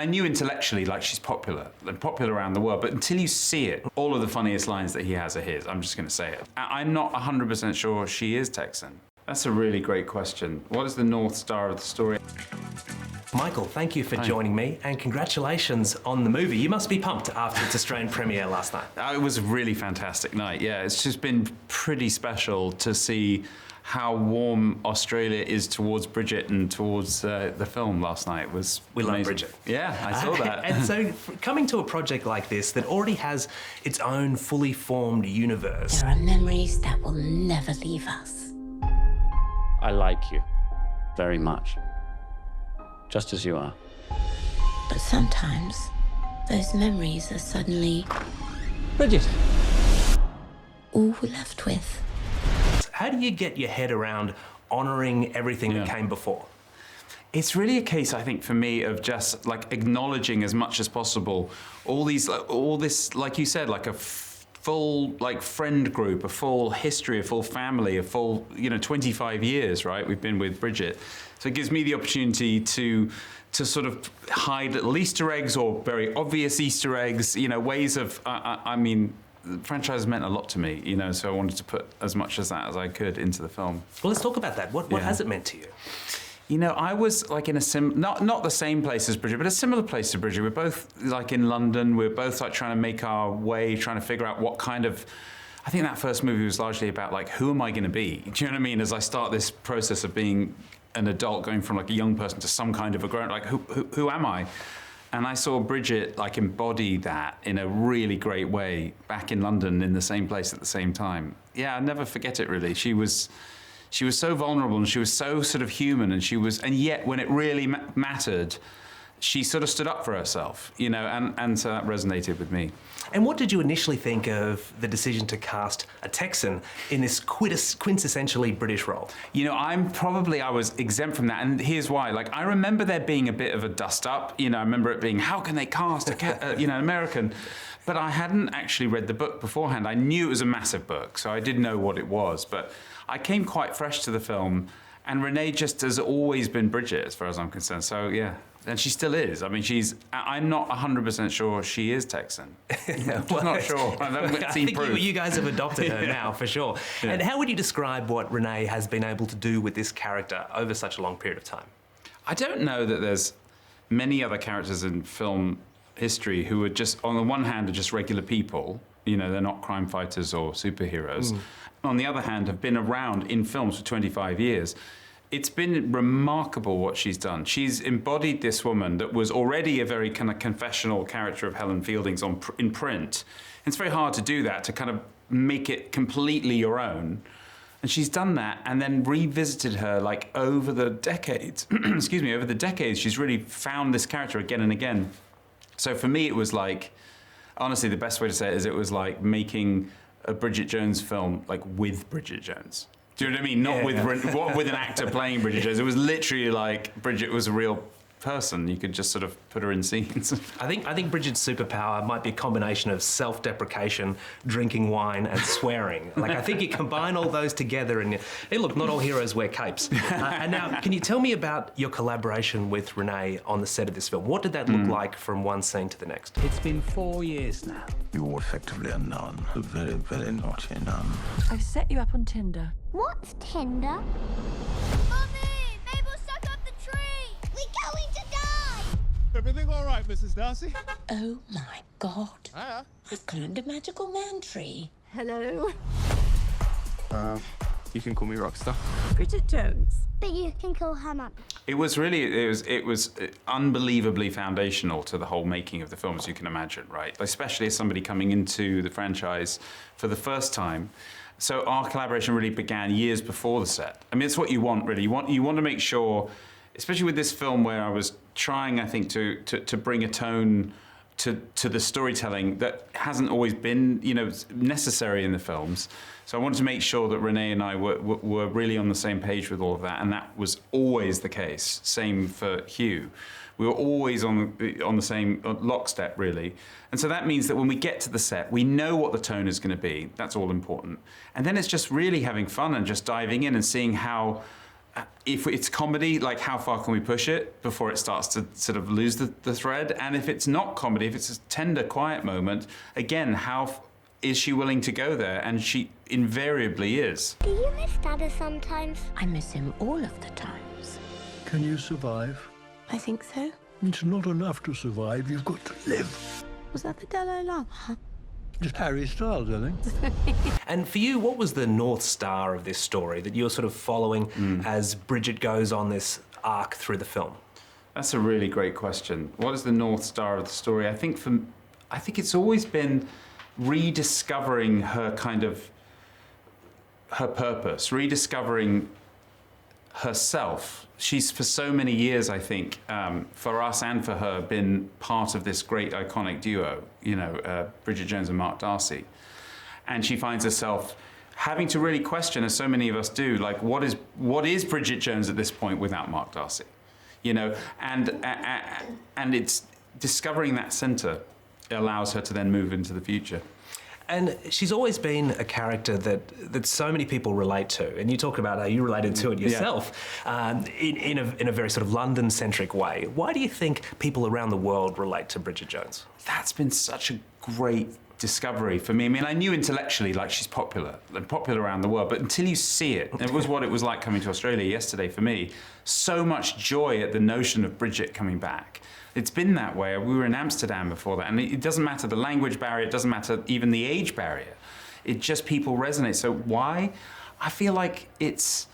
I knew intellectually, like, she's popular around the world, but until you see it, all of the funniest lines that he has are his. I'm just going to say it. I'm not 100% sure she is Texan. That's a really great question. What is the North Star of the story? Michael, thank you for joining me, and congratulations on the movie. You must be pumped after its Australian premiere last night. It was a really fantastic night, yeah. It's just been pretty special to see how warm Australia is towards Bridget and towards the film last night. It was We amazing. love Bridget. Yeah, I saw that. And so, coming to a project like this that already has its own fully formed universe. There are memories that will never leave us. I like you very much, just as you are. But sometimes, those memories are suddenly Bridget! all we're left with. How do you get your head around honouring everything that came before? It's really a case, I think, for me, of just like acknowledging as much as possible all this, like you said, like a full like friend group, a full history, a full family, a full 25 years, right? We've been with Bridget, so it gives me the opportunity to sort of hide little Easter eggs or very obvious Easter eggs, ways of. I mean, the franchise meant a lot to me, so I wanted to put as much of that as I could into the film. Well, let's talk about that. What has it meant to you? I was like in a not the same place as Bridget, but a similar place to Bridget. We're both like in London. We're both like trying to make our way, trying to figure out what kind of. I think that first movie was largely about like, who am I going to be? Do you know what I mean? As I start this process of being an adult, going from like a young person to some kind of a grown, like who am I? And I saw Bridget like embody that in a really great way back in London in the same place at the same time. Yeah, I'll never forget it really. She was so vulnerable and she was so sort of human and yet when it really mattered, she sort of stood up for herself, and so that resonated with me. And what did you initially think of the decision to cast a Texan in this quintessentially British role? I was exempt from that, and here's why. Like, I remember there being a bit of a dust-up. I remember it being, how can they cast an American? But I hadn't actually read the book beforehand. I knew it was a massive book, so I did know what it was. But I came quite fresh to the film, and Renee just has always been Bridget, as far as I'm concerned. So, yeah. And she still is. I mean, I'm not 100% sure she is Texan. Yeah, I'm not sure. I think you guys have adopted her now, for sure. Yeah. And how would you describe what Renee has been able to do with this character over such a long period of time? I don't know that there's many other characters in film history who are just, on the one hand, are just regular people. They're not crime fighters or superheroes. On the other hand, have been around in films for 25 years. It's been remarkable what she's done. She's embodied this woman that was already a very kind of confessional character of Helen Fielding's in print. It's very hard to do that, to kind of make it completely your own. And she's done that and then revisited her like over the decades. Over the decades, she's really found this character again and again. So for me, it was like, honestly, the best way to say it is it was like making a Bridget Jones film like with Bridget Jones. Do you know what I mean? Not with an actor playing Bridget Jones. It was literally like Bridget was a real person. You could just sort of put her in scenes. I think Bridget's superpower might be a combination of self-deprecation, drinking wine, and swearing. Like, I think you combine all those together and, hey, look, not all heroes wear capes. And now, can you tell me about your collaboration with Renee on the set of this film? What did that look like from one scene to the next? It's been 4 years now. You're effectively a nun, a very, very naughty nun. I've set you up on Tinder. What's Tinder? Mummy! Mabel stuck up the tree! We're going to die! Everything all right, Mrs. Darcy? Oh my God. Hiya. I've climbed a magical man tree. Hello. You can call me Rockstar. Bridget Jones. But you can call her mum. It was unbelievably foundational to the whole making of the film, as you can imagine, right? Especially as somebody coming into the franchise for the first time. So our collaboration really began years before the set. I mean, it's what you want, really. You want to make sure, especially with this film where I was trying, I think, to bring a tone to the storytelling that hasn't always been, necessary in the films. So I wanted to make sure that Renee and I were really on the same page with all of that, and that was always the case. Same for Hugh. We were always on the same lockstep, really. And so that means that when we get to the set, we know what the tone is going to be. That's all important. And then it's just really having fun and just diving in and seeing how if it's comedy, like how far can we push it before it starts to sort of lose the thread? And if it's not comedy, if it's a tender, quiet moment, again, is she willing to go there? And she invariably is. Do you miss Dada sometimes? I miss him all of the times. Can you survive? I think so. It's not enough to survive. You've got to live. Was that the Dalai Lama? Just Harry Styles, I think. And for you, what was the North Star of this story that you're sort of following as Bridget goes on this arc through the film? That's a really great question. What is the North Star of the story? I think it's always been rediscovering her purpose, rediscovering herself. She's for so many years, I think, for us and for her, been part of this great iconic duo, Bridget Jones and Mark Darcy. And she finds herself having to really question, as so many of us do, like, what is Bridget Jones at this point without Mark Darcy? And it's discovering that center allows her to then move into the future. And she's always been a character that so many people relate to. And you talk about how you related to it yourself in a very sort of London-centric way. Why do you think people around the world relate to Bridget Jones? That's been such a great discovery for me. I mean, I knew intellectually, like, she's popular around the world, but until you see it, it was what it was like coming to Australia yesterday for me. So much joy at the notion of Bridget coming back. It's been that way. We were in Amsterdam before that, and it doesn't matter the language barrier, it doesn't matter even the age barrier. It just, people resonate. So why? I feel like it's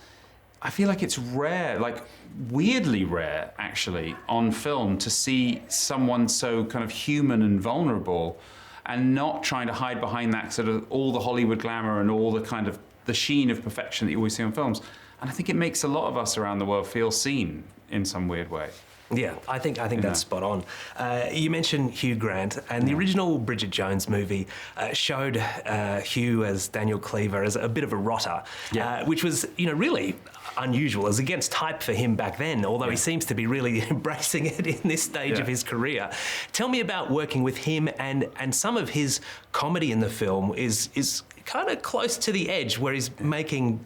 rare, like weirdly rare actually, on film to see someone so kind of human and vulnerable and not trying to hide behind that sort of all the Hollywood glamour and all the kind of the sheen of perfection that you always see on films. And I think it makes a lot of us around the world feel seen in some weird way. Yeah, I think that's spot on. You mentioned Hugh Grant, and the original Bridget Jones movie showed Hugh as Daniel Cleaver as a bit of a rotter, which was, really unusual, as against type for him back then, although he seems to be really embracing it in this stage of his career. Tell me about working with him, and some of his comedy in the film is kind of close to the edge, where he's making,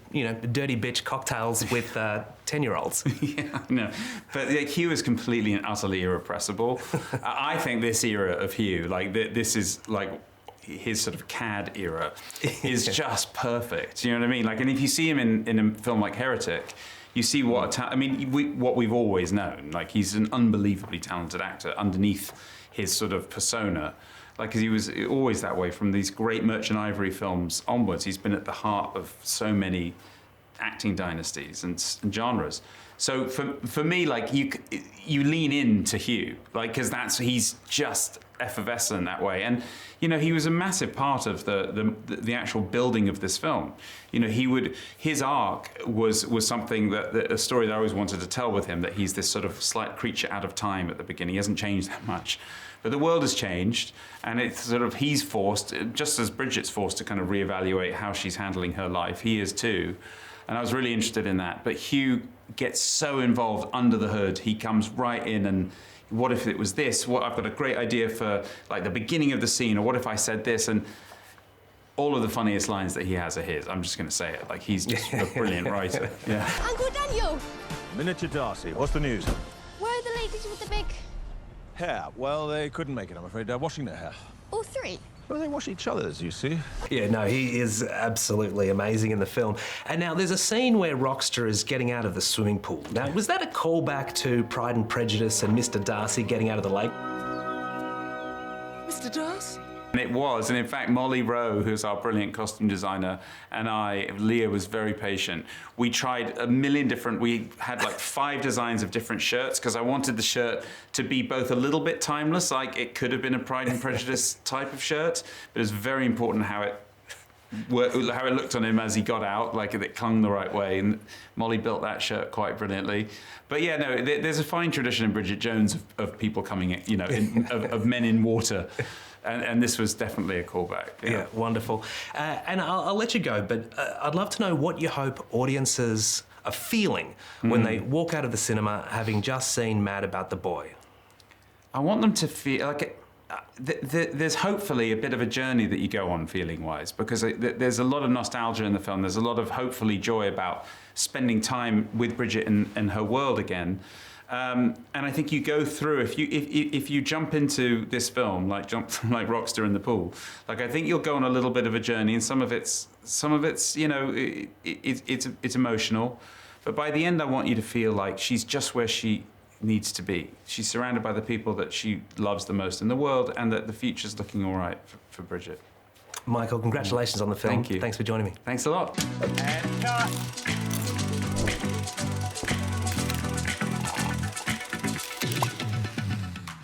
dirty bitch cocktails with 10-year-olds. Yeah, no. But Hugh is completely and utterly irrepressible. I think this era of Hugh, like this is like his sort of CAD era, is just perfect. You know what I mean? Like, and if you see him in a film like Heretic, you see what what we've always known. Like, he's an unbelievably talented actor underneath his sort of persona. Like, 'cause he was always that way from these great Merchant Ivory films onwards. He's been at the heart of so many acting dynasties and genres. So for me, like, you lean into Hugh, like, because he's just effervescent that way. And he was a massive part of the actual building of this film. His arc was something that a story that I always wanted to tell with him, that he's this sort of slight creature out of time at the beginning. He hasn't changed that much. But the world has changed, and it's sort of, he's forced, just as Bridget's forced to kind of reevaluate how she's handling her life, he is too. And I was really interested in that. But Hugh gets so involved under the hood. He comes right in, and what if it was this? I've got a great idea for, like, the beginning of the scene, or what if I said this? And all of the funniest lines that he has are his. I'm just going to say it. Like, he's just a brilliant writer. Yeah. Uncle Daniel! Miniature Darcy, what's the news? Where are the ladies with the big... Hair. Well, they couldn't make it, I'm afraid. They're washing their hair. all three? Well, they wash each other's, you see. Yeah, no, he is absolutely amazing in the film. And now there's a scene where Rockster is getting out of the swimming pool. Now, was that a callback to Pride and Prejudice and Mr. Darcy getting out of the lake? Mr. Darcy? And it was, and in fact, Molly Rowe, who's our brilliant costume designer, and Leah was very patient. We tried a million different, we had like 5 designs of different shirts, because I wanted the shirt to be both a little bit timeless, like it could have been a Pride and Prejudice type of shirt, but it's very important how it looked on him as he got out, like it clung the right way, and Molly built that shirt quite brilliantly. But yeah, no, there's a fine tradition in Bridget Jones of people coming in, you know, of men in water. And this was definitely a callback. Yeah, wonderful. And I'll let you go, but I'd love to know what you hope audiences are feeling when they walk out of the cinema having just seen Mad About the Boy. I want them to feel like there's hopefully a bit of a journey that you go on feeling-wise, because there's a lot of nostalgia in the film. There's a lot of hopefully joy about spending time with Bridget and her world again. And I think you go through, if you jump into this film like Rockstar in the pool, like I think you'll go on a little bit of a journey, and some of it's you know, it's emotional, but by the end I want you to feel like she's just where she needs to be. She's surrounded by the people that she loves the most in the world, and that the future's looking all right for Bridget. Michael, congratulations on the film. Thank you. Thanks for joining me. Thanks a lot. And cut.